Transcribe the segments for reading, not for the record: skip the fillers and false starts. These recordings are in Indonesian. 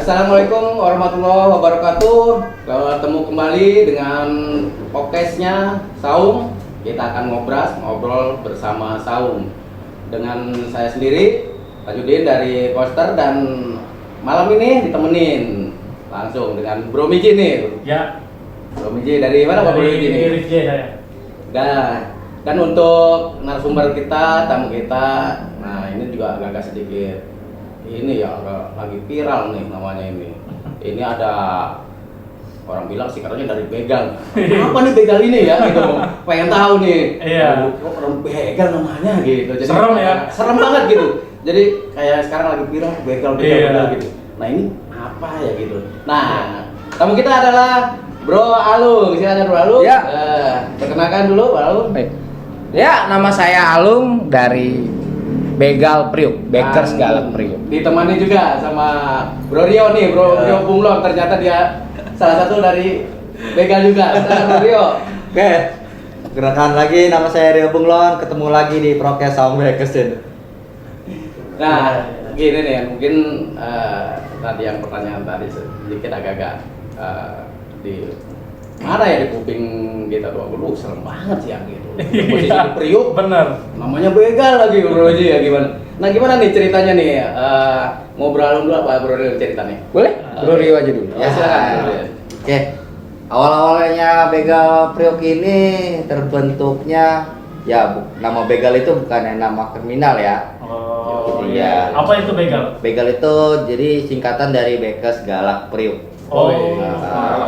Assalamualaikum warahmatullahi wabarakatuh. Ketemu kembali dengan podcastnya Saung. Kita akan ngobrol bersama Saung. Dengan saya sendiri, Pak Judin dari Poster, dan malam ini ditemenin langsung dengan Bro Miji nih. Ya. Bro Miji dari mana Pak Bro Miji nih? Dari saya. Dan untuk narasumber kita, tamu kita, nah ini juga agak sedikit ini ya, lagi viral nih namanya ini. Ini ada orang bilang sih katanya dari begal. Apa nih begal ini ya? Gitu. Pengen tahu nih. Iya. Kok orang begal namanya gitu. Jadi serem ya. Serem banget gitu. Jadi kayak sekarang lagi viral begal gitu. Nah ini apa ya gitu. Nah, tamu kita adalah Bro Alung. Silakan Bro Alung. Ya. Perkenalkan dulu Bro Alung. Baik. Ya, nama saya Alung dari Begal Priuk, Bakers Galak Priuk. Ditemani juga sama Bro Rio nih, Bro Rio Bunglon. Ternyata dia salah satu dari begal juga. Bro Rio. Oke, gerakan lagi, nama saya Rio Bunglon, ketemu lagi di Prokes Saung Bakers ini. Nah, gini nih, mungkin tadi yang pertanyaan tadi sedikit agak-agak di mana ya di kuping kita tuh, aduh serem banget sih yang gitu. Posisi di Priuk, Bener. namanya begal lagi Bro Rio ya gimana? Nah gimana nih ceritanya nih? Ngobrol dulu apa Bro Rio ceritanya? Boleh? Bro Rio aja dulu. Ya silakan Bro Rio. Oke, awal-awalnya Begal Priuk ini terbentuknya, ya nama begal itu bukan nama kriminal ya. Oh Iya. Apa itu begal? Begal itu jadi singkatan dari Bakers Galak Priuk. Oh.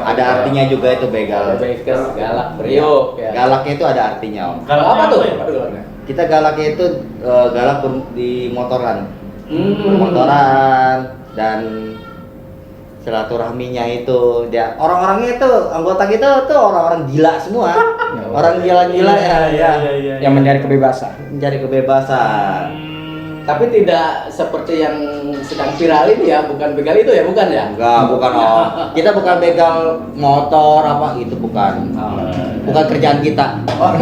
Ada artinya juga itu begal. Bakers Galak Priuk. Ya. Galaknya itu ada artinya, Om. Galaknya Apa tuh? ya? Apa tuh galaknya? Kita galaknya itu galak di motoran. Hmm. Bermotoran dan silaturahminya itu dia orang-orangnya itu anggota kita tuh orang-orang gila semua. Orang gila-gila ya. Yang mencari kebebasan. Mencari kebebasan. Tapi tidak seperti yang sedang viral ini ya, bukan begal itu ya, bukan ya? Enggak, bukan Om. Kita bukan begal motor apa gitu, bukan. Bukan kerjaan kita. Oh,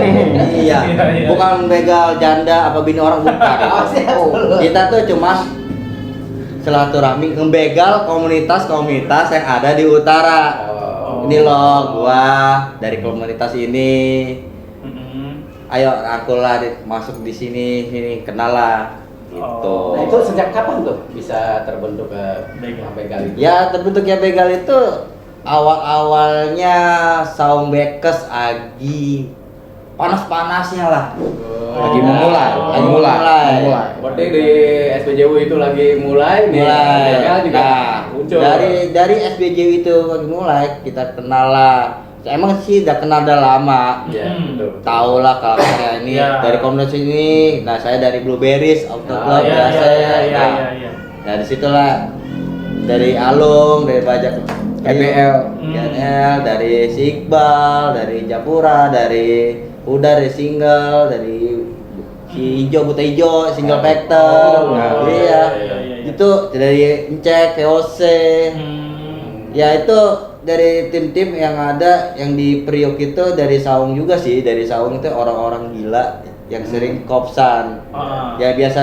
Iya. Iya. Bukan begal janda apa bini orang, bukan. Oh, siap. Kita tuh cuma silaturahmi ngebegal komunitas-komunitas yang ada di utara. Oh. Ini loh, gua dari komunitas ini. Ayo rangkullah masuk di sini kenal lah. Gitu. Nah itu sejak kapan tuh bisa terbentuk begal itu? Ya terbentuknya begal itu awal-awalnya Saung Bakers lagi panas-panasnya lah. Lagi mulai. Berarti di SPJU itu lagi mulai nih. Begal juga muncul. Dari SBJ itu lagi mulai kita kenal lah. Emang sih udah kenal udah lama. Iya, betul. Tahu lah kalau saya ini dari komunitas ini. Nah, saya dari Blueberries Auto Club biasa ya. Iya. Dari situlah dari Alung, dari Bajak EBL, dari Iqbal, dari Japura, dari Uda, dari Single, dari si Ijo, Buta Ijo, Single Factor. Iya. Itu dari Incek, VOC. Ya itu dari tim-tim yang ada yang di Priok itu dari Saung juga sih. Dari Saung itu orang-orang gila yang sering kopsan. Ya biasa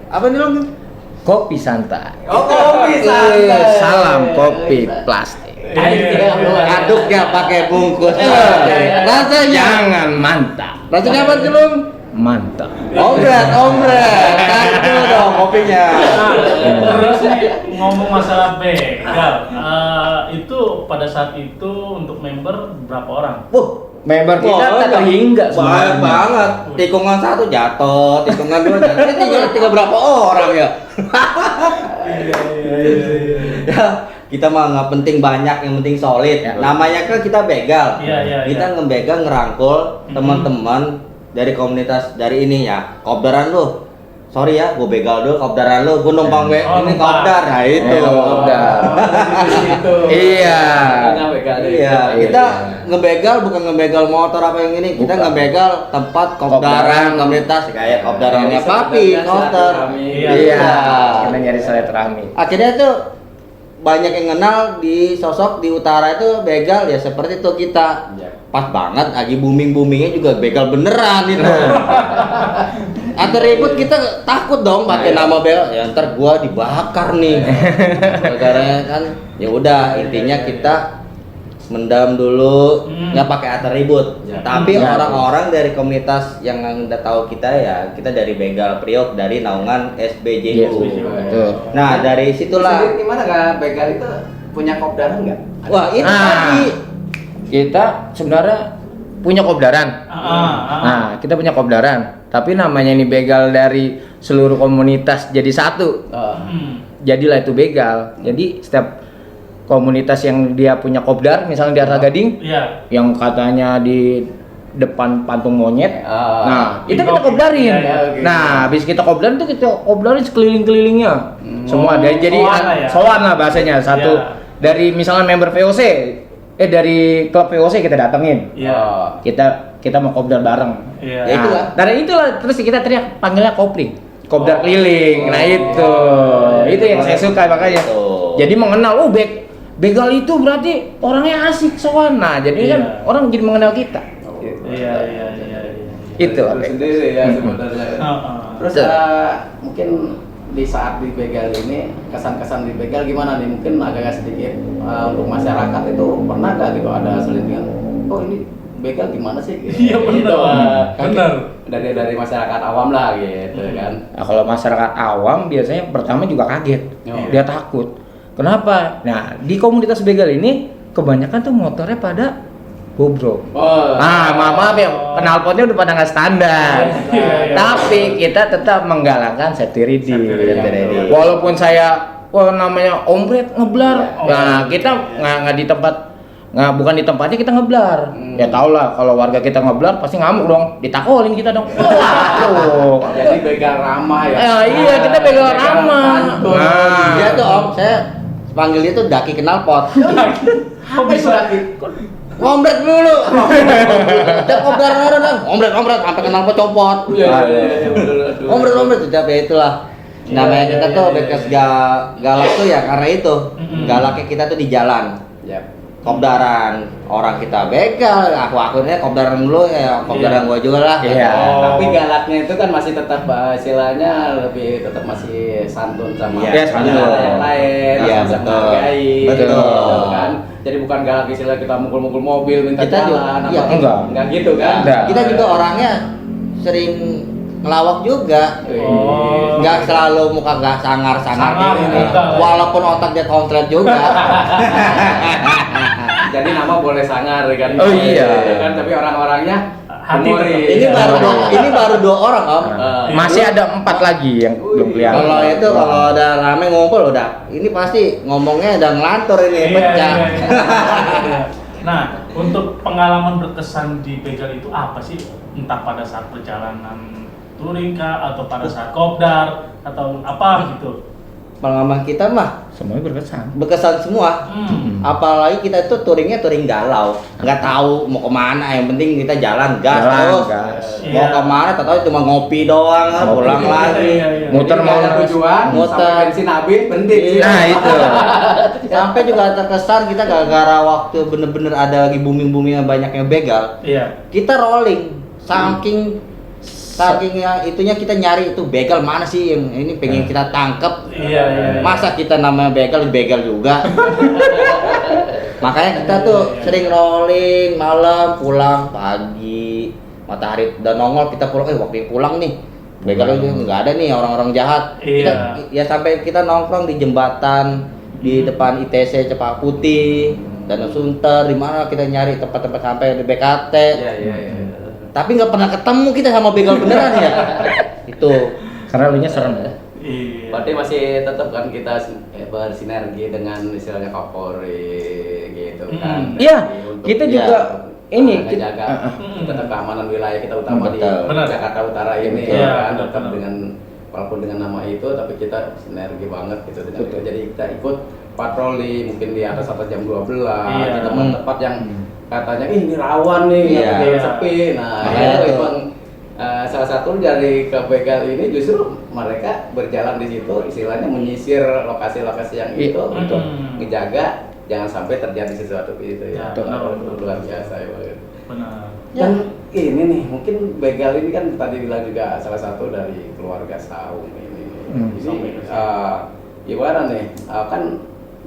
apa nih Long? kopi santai. Oh, kopi santai. Salam kopi plastik. Aduknya pakai bungkus. Rasanya Jangan mantap. rasanya apa sih Long? Mantap. Ombret. Itu dong kopinya. Terus nih ngomong masalah begal, itu pada saat itu untuk member berapa orang? Member kita tak terhingga Banyak banget. Tikungan satu jatuh, tikungan dua jatuh. Ini tinggal berapa orang ya? Ya, kita mah nggak penting banyak, yang penting solid. Namanya kan kita begal. Iya. Kita ngebegal ngerangkul teman-teman dari komunitas dari ini ya. Kopdaran lu. Sorry ya, gue begal dulu kopdaran lu. Gue numpang ini kopdar. Nah itu. Kopdar. Iya. Iya, kita ngebegal bukan ngebegal motor apa yang ini. Kita ngebegal tempat kopdaran komunitas kayak kopdarannya Papi, Koster. Iya. Kita nyari silaturahmi. Akhirnya tuh banyak yang kenal di sosok di utara itu begal ya seperti itu kita. Pas banget lagi boomingnya juga begal beneran itu. Atau Ada ribut kita takut dong pakai nama begal. Ya ntar gua dibakar nih. Gara-gara kan ya udah intinya kita mendam dulu, nggak pakai atar ribut. Ya. Tapi Ya. orang-orang dari komunitas yang udah tahu kita ya, kita dari Begal Priok dari naungan SBJU. Iya, SBJU, betul. Nah dari situlah. Sendiri gimana nggak begal itu punya kopdaran nggak? Wah itu tadi. Kita sebenarnya punya kopdaran. Nah, kita punya kopdaran. Tapi namanya ini begal dari seluruh komunitas jadi satu. Jadilah itu begal. Jadi setiap komunitas yang dia punya kopdar, misalnya di Arta Gading, Iya. yang katanya di depan patung monyet. Nah, itu kita Oke. kopdarin. Iya, iya, oke. Nah, habis kita kopdarin itu kita kopdarin sekeliling-kelilingnya. Semua dan jadi soan lah ya. soan lah bahasanya. Satu Iya. dari misalnya member VOC, dari klub VOC kita datengin. Iya. Kita mau kopdar bareng. Iya. Ya itulah. Dari itulah terus kita teriak panggilnya kopling. Kopdar keliling. Nah, itu. Itu yang saya suka makanya. Tuh. Jadi mengenal begal itu berarti orangnya asik soan. Nah, jadi Iya. kan orang jadi mengenal kita. Iya. Itu Itu sendiri ya sebenarnya. Terus Betul. mungkin di saat di begal ini kesan-kesan di begal gimana nih? Mungkin agak sedikit untuk masyarakat itu pernah nggak gitu ada selintingan? Oh ini begal gimana sih? Iya, benar. Gitu, kan Benar. dari masyarakat awam lah gitu kan. Nah, kalau masyarakat awam biasanya pertama juga kaget. Oh. Dia takut. Kenapa? Nah, di komunitas begal ini kebanyakan tuh motornya pada bobrok. Oh. Ah, maaf ya, knalpotnya udah pada nggak standar. Iya. Tapi kita tetap menggalakkan safety riding. Safety riding. Walaupun saya namanya ompret ngeblar. Oh. Nah, kita nggak di tempat bukan di tempatnya kita ngeblar. Ya tau lah kalau warga kita ngeblar pasti ngamuk dong. Ditakolin kita dong. Waduh. Jadi begal ramah ya. Iya, kita begal ramah. pantun. Nah. Dia tuh om, saya panggil dia tuh daki knalpot. Kok bisa? Ngombret dulu. Tiap kopdar orang ngombret sampai knalpot copot. Iya. Ngombret tiap ya itulah. Namanya kita tuh bekes galak tuh ya karena itu. Galaknya kita tuh di jalan. Yap. Kopdaran orang kita begal, aku-akunya kopdaran dulu ya, kopdaran gua juga lah. Iya. Tapi galaknya itu kan masih tetap istilahnya lebih tetap masih santun sama Iya, santun. yang lain, Iya, bisa betul. menghargai, Betul. gitu kan. Jadi bukan galak istilah kita mukul-mukul mobil minta Kita juga- jalan, iya, enggak gitu kan. Enggak. Kita juga orangnya sering ngelawak juga. Oh. Nggak selalu muka nggak sangar-sangar Sangar, gini. enggak. Walaupun otak dia kontret juga. Jadi nama boleh sangar kan. Oh, iya. Kan tapi orang-orangnya Hati humoris. ini baru dua orang om. Masih ada 4 lagi yang belum kelihatan. Kalau itu kalau udah rame ngumpul udah, ini pasti ngomongnya udah ngelantur ini Iya, pecah. iya. Nah, untuk pengalaman berkesan di begal itu apa sih? Entah pada saat perjalanan touring kah, atau pada saat kopdar, atau apa gitu? Pengalaman kita mah Semuanya berkesan. berkesan semua. Apalagi kita itu touringnya touring galau, nggak tahu mau kemana. Yang penting kita jalan gas Jalan, terus. gas. Mau Iya. kemana? Tahu cuma ngopi doang, Ngopi. pulang lagi. Iya. Muter Jadi mau nggak ada tujuan, muter. sampai bensin habis berhenti. Nah, itu. Sampai juga terkesan kita gara-gara waktu bener-bener ada lagi booming-boomingnya banyaknya begal. Iya. Kita rolling saking itunya kita nyari itu begal mana sih yang ini pengen kita tangkep. Iya. Masa kita namanya begal juga. Makanya kita tuh sering rolling malam, pulang pagi, matahari udah nongol kita pulang. Waktu pulang nih begal itu nggak ada nih orang-orang jahat. Kita ya sampai kita nongkrong di jembatan di depan ITC Cepak Putih, Danau Sunter, di mana kita nyari tempat-tempat sampai di BKT. Iya. Tapi nggak pernah ketemu kita sama begal beneran ya. Itu. Karena lu nya serem ya. Iya. Berarti masih tetap kan kita bersinergi dengan istilahnya Kapolri gitu kan. Iya, Jadi untuk kita ya, juga ini menjaga tetap keamanan wilayah kita utama di Betul. Benar. Jakarta Utara ini Betul. ya kan Betul, tetap benar. dengan walaupun dengan nama itu tapi kita sinergi banget gitu dengan itu. Jadi kita ikut patroli mungkin di atas atau jam 12 Iya. di tempat-tempat yang katanya ini rawan nih Iya. atau sepi. Nah, Makanya itu tuh. emang salah satu dari kebegal ini justru mereka berjalan di situ istilahnya menyisir lokasi-lokasi yang itu untuk ngejaga jangan sampai terjadi sesuatu itu ya. Ya, benar. Luar biasa ya. Benar. Dan ini nih, mungkin begal ini kan tadi bilang juga salah satu dari keluarga Saung ini. Gimana nih? Kan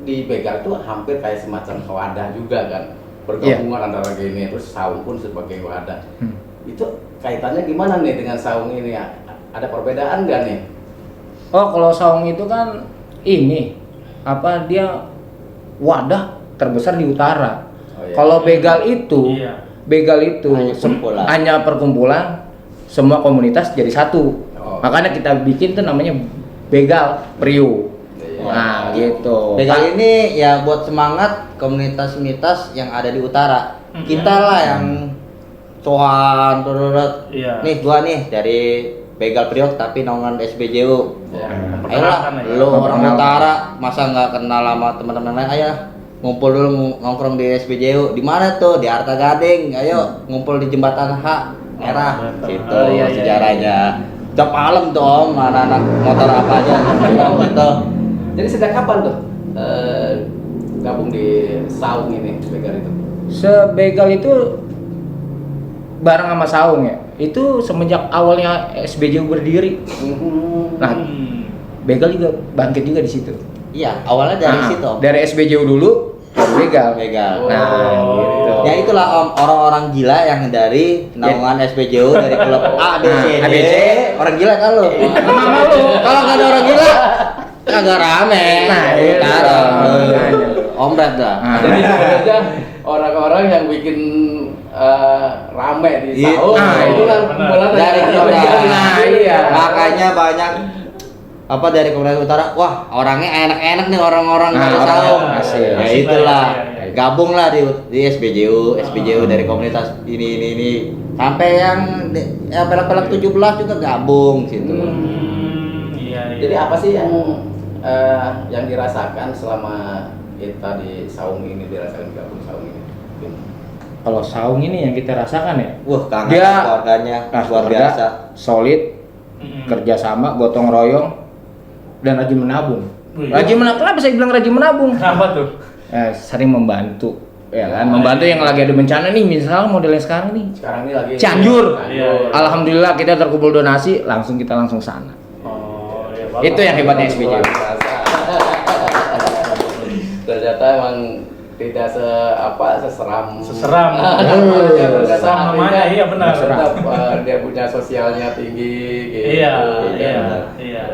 di begal itu hampir kayak semacam wadah juga kan, pergabungan antara gini, terus Saung pun sebagai wadah. Itu kaitannya gimana nih dengan Saung ini ya? Ada perbedaan nggak nih? Oh, kalau Saung itu kan ini dia wadah terbesar di utara. Kalau begal itu hanya perkumpulan semua komunitas jadi satu. Makanya kita bikin tuh namanya begal Priok. Nah, gitu. Begal ini ya buat semangat komunitas-komunitas yang ada di utara. Kita lah yang cuan turut. Nih gua nih dari begal Priok tapi naungan SBJU. Ayolah, lu orang utara masa nggak kenal sama teman-teman lain? Ayo ngumpul dulu nongkrong di SBJU. Di mana tuh? Di Arta Gading. Ayo ngumpul di Jembatan H Merah. Gitu ya sejarahnya. Tiap malam tuh Om, anak-anak motor apa aja gitu. Jadi sejak kapan tuh gabung di Saung ini begal itu? Sebegal itu bareng sama Saung ya. Itu semenjak awalnya SBJU berdiri. Nah, begal juga bangkit juga di situ. Iya, awalnya dari situ Om. Dari SBJU dulu baru begal. Nah, gitu. Ya itulah Om, orang-orang gila yang dari naungan SBJU dari klub A, B, C, orang gila kan lu. Kalau nggak ada orang gila, kagak rame. Nah, itu. Ombret dah. Jadi sebenarnya orang-orang yang bikin rame di Saung, itu kan kumpulan dari dari kita. begal. Iya. Makanya banyak dari komunitas utara, wah orangnya enak-enak nih orang-orang dari Saung. Ya itulah, gabunglah di SBJU dari komunitas ini sampai yang pelak-pelak 17 juga gabung situ. Jadi apa sih yang dirasakan selama kita di Saung ini, dirasakan gabung Saung ini? Kalau Saung ini yang kita rasakan ya, Wah, kangen dia keluarganya luar biasa, solid, kerjasama, gotong royong, dan rajin menabung. Rajin menabung, kenapa saya bilang rajin menabung? Kenapa tuh? Sering membantu, ya kan? Membantu yang lagi ada bencana nih, misal modelnya sekarang nih. Sekarang ini lagi Cianjur. Alhamdulillah kita terkumpul donasi, kita langsung sana. Itu yang hebatnya SBJU. Ternyata emang tidak seseram namanya, iya benar. Tetap dia punya sosialnya tinggi gitu. Iya.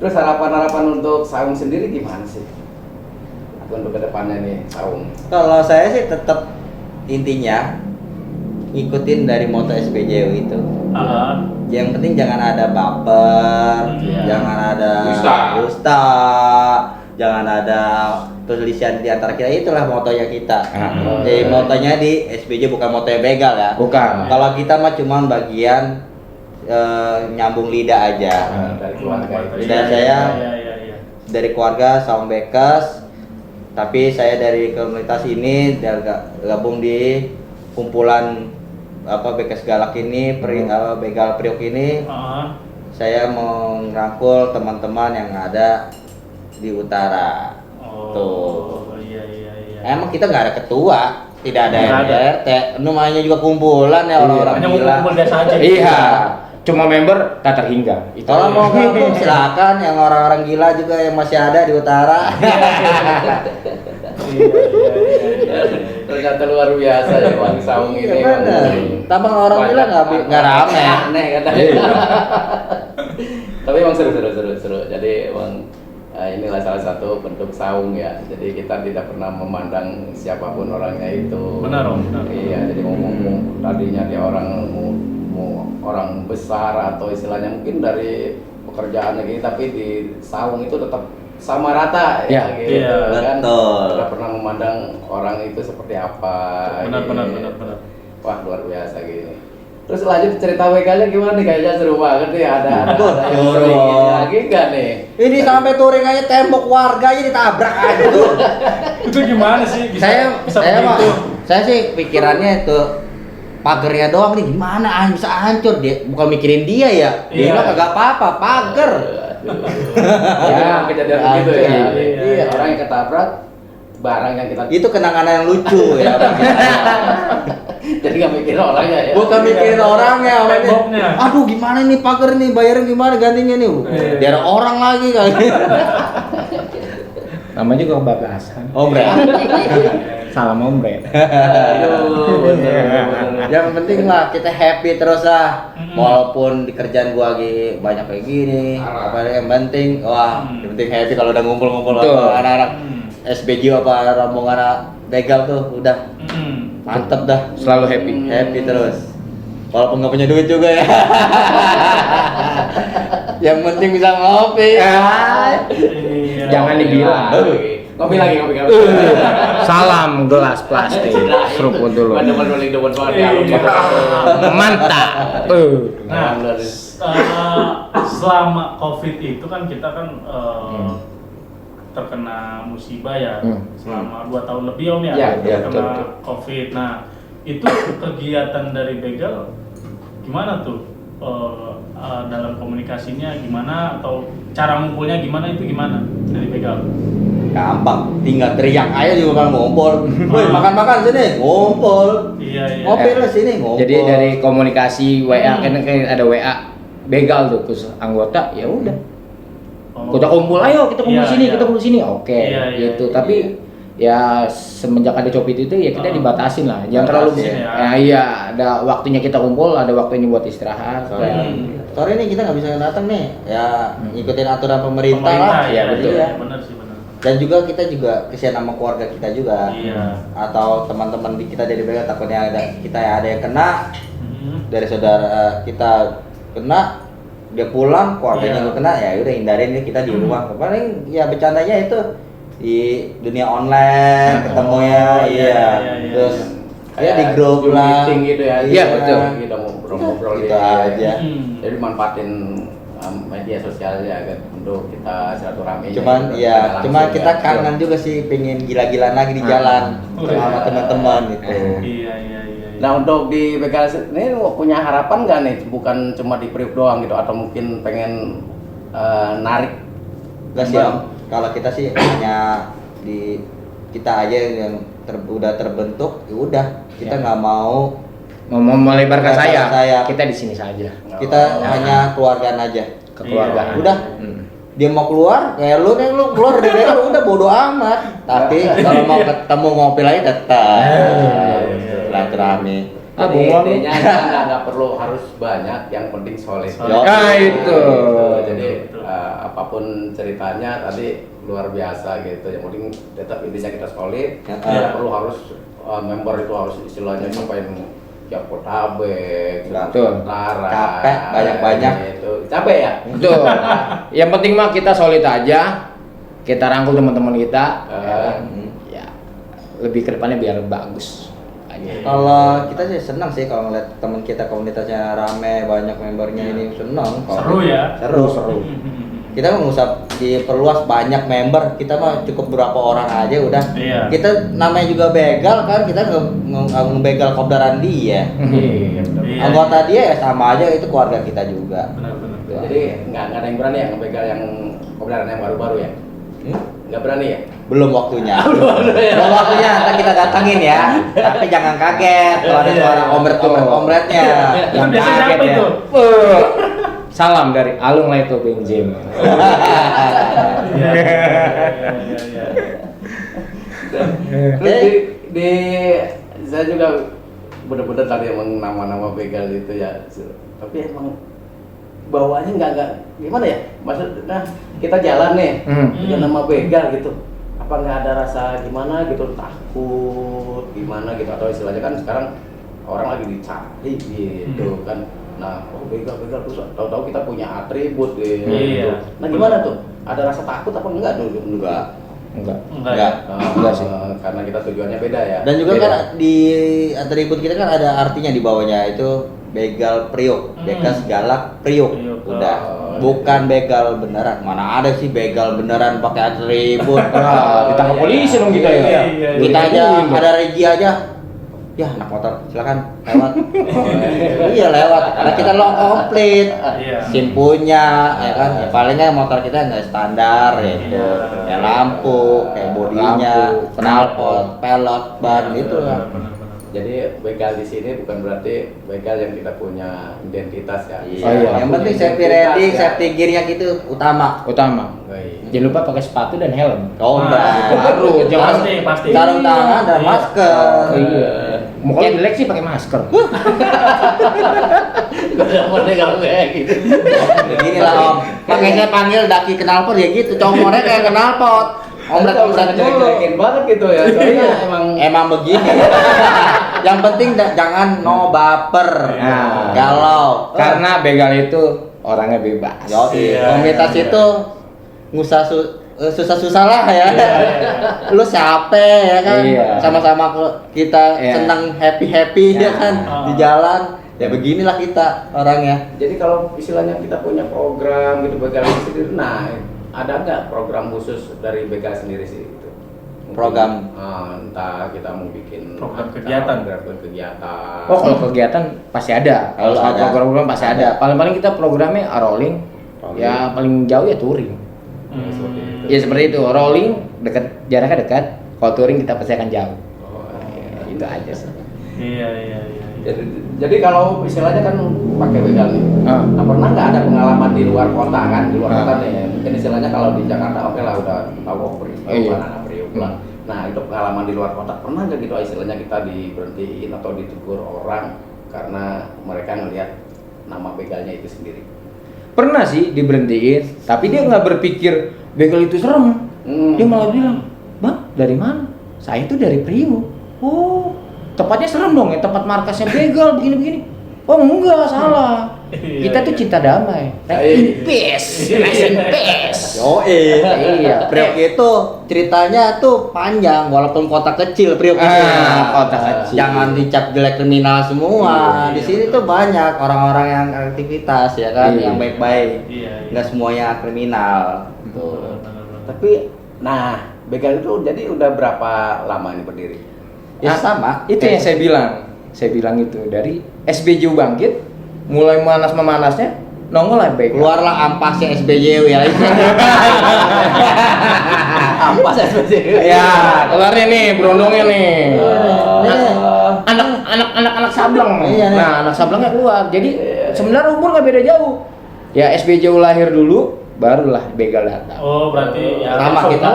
Terus harapan untuk Saung sendiri gimana sih? Untuk kedepannya nih Saung. Kalau saya sih tetap intinya ngikutin dari moto SBJU itu. Yang penting jangan ada baper, jangan ada dusta, jangan ada perselisihan di antara kita. Itulah motonya kita. Jadi motonya di SBJ bukan moto yang begal ya. Bukan. Kalau kita mah cuma bagian nyambung lidah aja. Dari keluarga itu. Lidah saya dari keluarga Saung Bekes, tapi saya dari komunitas ini gabung di kumpulan Bekes Galak ini, begal Priok ini. Saya mau ngerangkul teman-teman yang ada di utara. Tuh. Emang kita nggak ada ketua, tidak ada RT, namanya juga kumpulan ya orang-orang gila. Kumpul biasa aja. Iya, cuma member tak terhingga. Kalau mau gabung silakan, yang orang-orang gila juga yang masih ada di utara. Ternyata luar biasa ya Bang Saung ini. Tambang orang gila nggak rame. Aneh katanya. Tapi emang seru. Jadi emang inilah salah satu bentuk Saung ya. Jadi kita tidak pernah memandang siapapun orangnya itu. Benar Om. Iya, jadi ngomong tadinya dia orang besar atau istilahnya mungkin dari pekerjaannya gitu, tapi di Saung itu tetap sama rata ya, gitu kan. Tidak pernah memandang orang itu seperti apa. Benar. Wah, luar biasa gini. Terus lanjut cerita begalnya gimana nih? Kayaknya seru banget nih, ada yang seru lagi nggak nih? Ini sampai touring aja tembok warganya ditabrak aja tuh. Itu gimana sih bisa Saya sih pikirannya itu pagernya doang nih gimana bisa hancur, dia bukan mikirin dia ya. Dia kagak apa-apa, pager. Ya, kejadian begitu ya. Iya, orang yang ketabrak, barang yang kita itu kenangan yang lucu ya. Jadi nggak mikirin orangnya ya. Bukan mikirin orangnya, Temboknya. aduh gimana nih pagar nih, bayarin gimana gantinya nih. Biar orang lagi kali. Namanya juga kebablasan. Om Bre. Salam Om Bre. Aduh, bener. Yang penting lah kita happy terus lah. Walaupun di kerjaan gua lagi banyak kayak gini, apa yang penting yang penting happy kalau udah ngumpul-ngumpul Betul. sama anak-anak SBG apa rombongan anak begal tuh udah mantep dah. Selalu happy. Happy terus. Walaupun nggak punya duit juga ya. Yang penting bisa ngopi. Iya. Jangan dibilang. Ngopi lagi. Salam gelas plastik. Seruput dulu. Mantap. Nah, selama COVID itu kan kita kan terkena musibah ya, selama 2 tahun lebih Om ya, Ya, terkena betul. COVID. Nah, itu kegiatan dari begal gimana tuh? Dalam komunikasinya gimana atau cara ngumpulnya gimana, itu gimana dari begal? Gampang, tinggal teriak aja juga kan ngumpul. Woi, makan-makan sini, ngumpul. Iya. Ngopi lah sini, ngumpul. Jadi dari komunikasi WA kan ada WA begal tuh ke anggota, ya udah. Kita kumpul, ayo kita kumpul Iya, sini, iya. kita kumpul sini. Oke, Iya, iya, gitu. iya. Tapi ya semenjak ada Copit itu ya kita dibatasin lah. Jangan terlalu Batasin ya. iya, ada waktunya kita kumpul, ada waktunya buat istirahat. Sore nih kita nggak bisa datang nih, ya ngikutin aturan pemerintah lah. ya, betul. Iya, benar sih, benar. Dan juga kita juga kesian sama keluarga kita juga. Iya. Atau teman-teman di kita dari begal takutnya ada yang kena, dari saudara kita kena, dia pulang keluarganya Iya. nggak kena, ya udah hindarin nih kita di rumah. Paling ya bercandanya itu di dunia online ketemunya, iya. terus ya di grup Zoom lah. meeting gitu ya. Iya, betul. Kita ngobrol-ngobrol Gitu aja. Jadi manfaatin media sosial ya kan untuk kita silaturahmi. Cuman kita kangen juga sih, pengen gila-gilaan lagi di jalan sama teman-teman gitu. Iya. Nah untuk di BKS ini punya harapan nggak nih? Bukan cuma di Priuk doang gitu, atau mungkin pengen narik? Enggak sih Om, kalau kita sih hanya di kita aja yang udah terbentuk, ya udah kita nggak mau Mau melebarkan Melebarkan sayap, sayap. kita di sini saja. kita hanya keluargaan aja. Kekeluargaan. Udah. Dia mau keluar, kayak lu keluar dari BKS udah bodo amat. Tapi kalau mau ketemu ngopi lagi tetap silaturahmi. Intinya nggak perlu harus banyak, yang penting solid. Itu. Jadi apapun ceritanya tadi luar biasa gitu. Yang penting tetap intinya kita solid. Tidak perlu harus member itu harus istilahnya sampai Jabodetabek, Betul. Utara, Capek, banyak-banyak. Itu capek ya. Betul. Yang penting mah kita solid aja. Kita rangkul teman-teman kita. Ya, lebih ke depannya biar bagus. Kalau kita sih senang sih kalau ngeliat teman kita komunitasnya rame, banyak membernya ini senang. Seru ya. Seru. Kita nggak usah diperluas banyak member, kita mah cukup berapa orang aja udah. Iya. Kita namanya juga begal kan, kita ngebegal kopdaran dia. Iya. Iya. Anggota dia ya sama aja, itu keluarga kita juga. Benar. Jadi nggak ada yang berani ya ngebegal yang kopdaran yang baru-baru ya? Nggak berani ya? Belum waktunya. Belum waktunya, nanti kita datangin ya. Tapi jangan kaget kalau ada suara omret-omretnya. Itu biasanya siapa kaget ya. itu? Salam dari Alung Laito Benjim. Iya. Terus di saya juga bener-bener tadi emang nama-nama begal itu ya, tapi emang bawaannya nggak gimana ya, maksudnya kita jalan nih dengan nama begal gitu, apa nggak ada rasa gimana gitu, takut gimana gitu, atau istilahnya kan sekarang orang lagi dicari gitu kan. Nah, begal terus tahu-tahu kita punya atribut gitu. Iya. Nah gimana tuh, ada rasa takut apa enggak dulu? Enggak. Enggak. Enggak sih. Karena kita tujuannya beda ya. Dan juga Beda. kan di atribut kita kan ada artinya di bawahnya, itu begal priuk, bekas galak priuk. Priuk. Udah. Oh, Bukan begal beneran. Mana ada sih begal beneran pakai atribut. Ditangkap polisi dong kita ya. Iya. Kita aja ada regi aja. Ya, anak motor silakan lewat. Iya lewat, karena kita lo komplit. Iya. SIM punya, ya kan. Ya, palingnya motor kita nggak standar gitu. Iya. Ya lampu, kayak bodinya, Lampu, knalpot, pelot, ban gitu lah. Benar. Jadi begal di sini bukan berarti begal yang kita punya identitas ya. Iya. Oh, iya. Yang penting Punya safety identitas, ready, ya. safety gear-nya gitu utama. Baik. Jangan lupa pakai sepatu dan helm. Oh, Nah, enggak. Baru, jangan Pasti. Sarung tangan dan Iya. masker. Oh, iya. Mau kalau jelek sih pakai masker. Gak ada model kalau kayak gitu. Begini lah Om. Makanya saya panggil daki knalpot ya gitu. Congornya kayak knalpot. Ombret-ombret dulu. Jelek-jelekin banget gitu ya. Soalnya Emang begini. Yang penting jangan no baper. Nah. Galau. Karena begal itu orangnya bebas. Yo, Iya. komunitas itu ngusah susah-susah lah ya. Lu siapa ya kan? Iya. Sama-sama kita Iya. senang happy-happy ya kan Ah. di jalan. Ya beginilah kita orangnya. jadi kalau istilahnya kita punya program gitu begal sendiri, nah ada nggak program khusus dari begal sendiri sih itu? Mungkin, Program? entah kita mau bikin Program acara, kegiatan. program kegiatan. Oh, kalau kegiatan pasti ada. Kalau Kalau ada. program-program pasti ada. Paling-paling kita programnya rolling. Rolling. Ya paling jauh ya touring. Seperti itu. Ya seperti itu. Rolling dekat, jaraknya dekat. Kalau touring kita pasti akan jauh. Oh, Ya, itu aja sih. Iya. jadi kalau istilahnya kan pakai begal nih. Ah. Nah, pernah nggak ada pengalaman di luar kota kan? Di luar Ah. kota nih, mungkin istilahnya kalau di Jakarta oke lah udah tahu Priuk, Iya. anak Priuk lah. Nah itu pengalaman di luar kota pernah nggak gitu istilahnya kita diberhentiin atau ditegur orang karena mereka ngelihat nama begalnya itu sendiri? Pernah sih diberhentiin, tapi dia nggak berpikir begal itu serem. Dia malah bilang, "Bang, dari mana?" "Saya itu dari Priuk." "Oh, tempatnya serem dong ya, tempat markasnya begal begini-begini." "Oh enggak, salah. Kita tuh cinta damai. Rest in peace, rest in peace." Iya, Priok itu ceritanya tuh panjang walaupun kota kecil Priok itu. Kota kecil. Jangan dicap jelek kriminal semua. Di sini tuh banyak orang-orang yang aktivitas ya kan, Iya. yang baik-baik. Iya. Nggak semuanya kriminal. Tuh. Tapi, nah begal itu jadi udah berapa lama ini berdiri? Ya Ah, sama. Itu yang saya bilang. Saya bilang itu dari SBJU bangkit, mulai memanas-memanasnya, nongol lah begal. Keluarlah ampasnya SBJU ya. Apa saya seperti Ya, keluarnya nih, berondongnya nih. Oh. Anak sableng. Iya, nih. Nah, anak sablengnya keluar. Jadi sebenarnya umur nggak beda jauh. Ya SBJU lahir dulu, barulah begal datang. Oh, berarti ya Sama kita.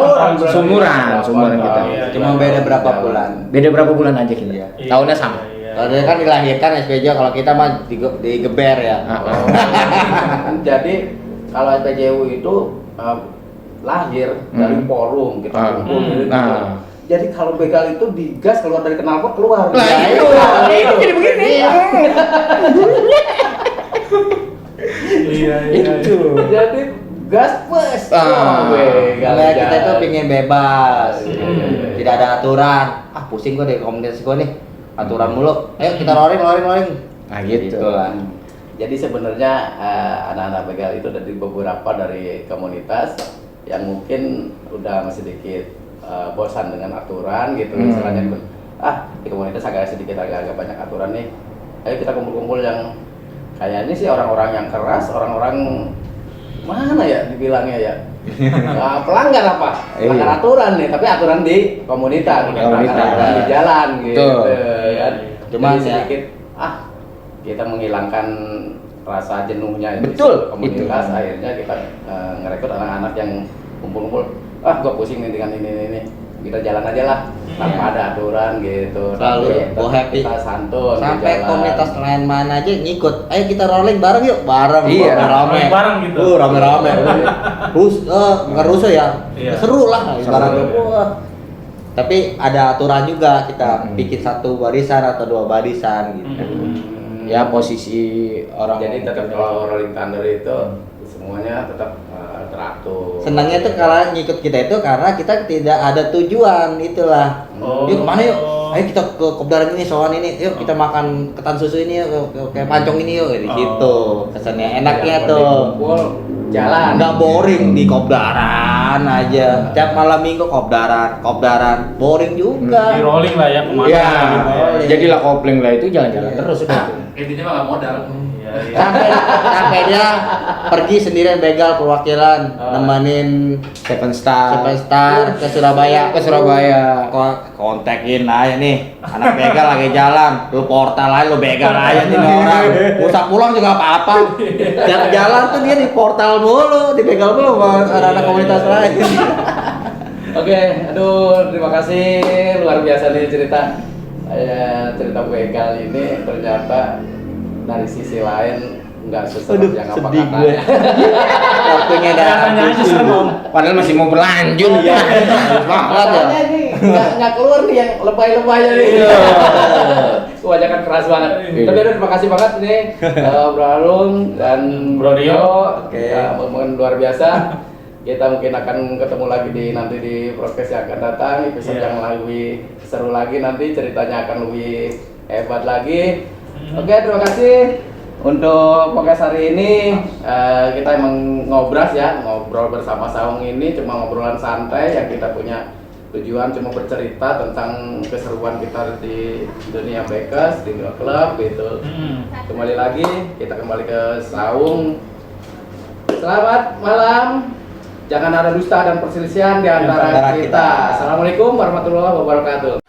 Sumuran kita. Iya, Cuma beda berapa bulan. Beda berapa bulan aja kita. Iya. Tahunnya sama. Iya. Kalau dia kan dilahirkan SBJU, kalau kita mah digeber ya. Ah. Jadi kalau SPJU itu lahir dari forum kita Ah. kumpul gitu. Nah. Jadi kalau begal itu digas keluar dari knalpot keluar. Lah, Ya, itu. Jadi begini. Iya. Itu. Jadi gas plus. Ah. Karena kita itu pingin bebas, Hmm. tidak ada aturan. Ah pusing gua dari komunitas gua nih, aturan mulu. Ayo kita rolling. Nah, gitu. Gitulah. Jadi sebenarnya anak-anak begal itu dari beberapa dari komunitas yang mungkin udah masih sedikit bosan dengan aturan gitu, misalnya di komunitas agak banyak aturan nih. Ayo kita kumpul-kumpul yang kayaknya sih orang-orang yang keras, orang-orang mana ya dibilangnya ya. Pelanggar apa? Pelanggar Iya. aturan nih, tapi aturan di komunitas, bukan Komunitas. aturan di jalan gitu. Betul. Kan. Cuman Jadi ya- sedikit kita menghilangkan rasa jenuhnya di Betul, komunitas, itu. akhirnya kita ngerekrut anak-anak yang kumpul-kumpul. Gua pusing nih dengan ini. Kita jalan aja lah, tanpa ada aturan gitu. Selalu Tapi go happy. kita santun di Sampai jalan. komunitas lain mana aja ngikut. Ayo kita rolling bareng yuk, bareng. Iya, rame. rolling bareng gitu. Rame-rame. Bukan rusuh ya. Iya. Seru lah Seru, bareng. iya. Wah. Tapi ada aturan juga, kita bikin 1 barisan atau 2 barisan gitu. Ya posisi orang. Jadi tetap kalau rolling thunder itu semuanya tetap teratur. Senangnya tuh karena ngikut kita itu karena kita tidak ada tujuan, itulah. Oh. Yuk kemana yuk? Ayo kita ke Kopdaran ini, soal ini. Yuk kita makan ketan susu ini yuk, ke Pancong ini yuk. Di situ kesannya enaknya Yang tuh. kumpul, jalan. Nggak boring di Kopdaran aja. Tiap malam minggu Kopdaran. Boring juga. Di rolling lah ya kemana Ya, gitu ya. jadilah kopling lah itu jalan-jalan Iya. terus udah. Intinya mah nggak modal. Iya. Sampai dia pergi sendirian begal perwakilan nemenin Seven Star ke Surabaya. Kontekin aja nih, anak begal lagi jalan, lu portal aja, lu begal aja nih orang. Usah pulang juga apa-apa. Tiap jalan tuh dia di portal mulu, di begal mulu sama anak-anak komunitas lain. Oke, aduh terima kasih, luar biasa nih cerita begal ini ternyata dari sisi lain nggak seserem yang apa sedih gue. katanya. Waktunya dah. Rasanya aja serem Om. padahal masih mau berlanjut Iya. Masalahnya ini nggak keluar nih yang lebay-lebaynya nih. Kebanyakan keras banget. Tapi aduh, terima kasih banget nih Bro Harun dan Bro Rio. Oke. Ya, momen luar biasa. Kita mungkin akan ketemu lagi nanti di podcast yang akan datang, episode yang lebih seru lagi nanti, ceritanya akan lebih hebat lagi. Oke, terima kasih. Untuk podcast hari ini kita emang ngobrol bersama Saung ini cuma ngobrolan santai yang kita punya tujuan cuma bercerita tentang keseruan kita di dunia Bekes, di klub gitu. Kembali lagi, kita kembali ke Saung. Selamat malam. Jangan ada dusta dan perselisihan di antara kita. Assalamualaikum warahmatullahi wabarakatuh.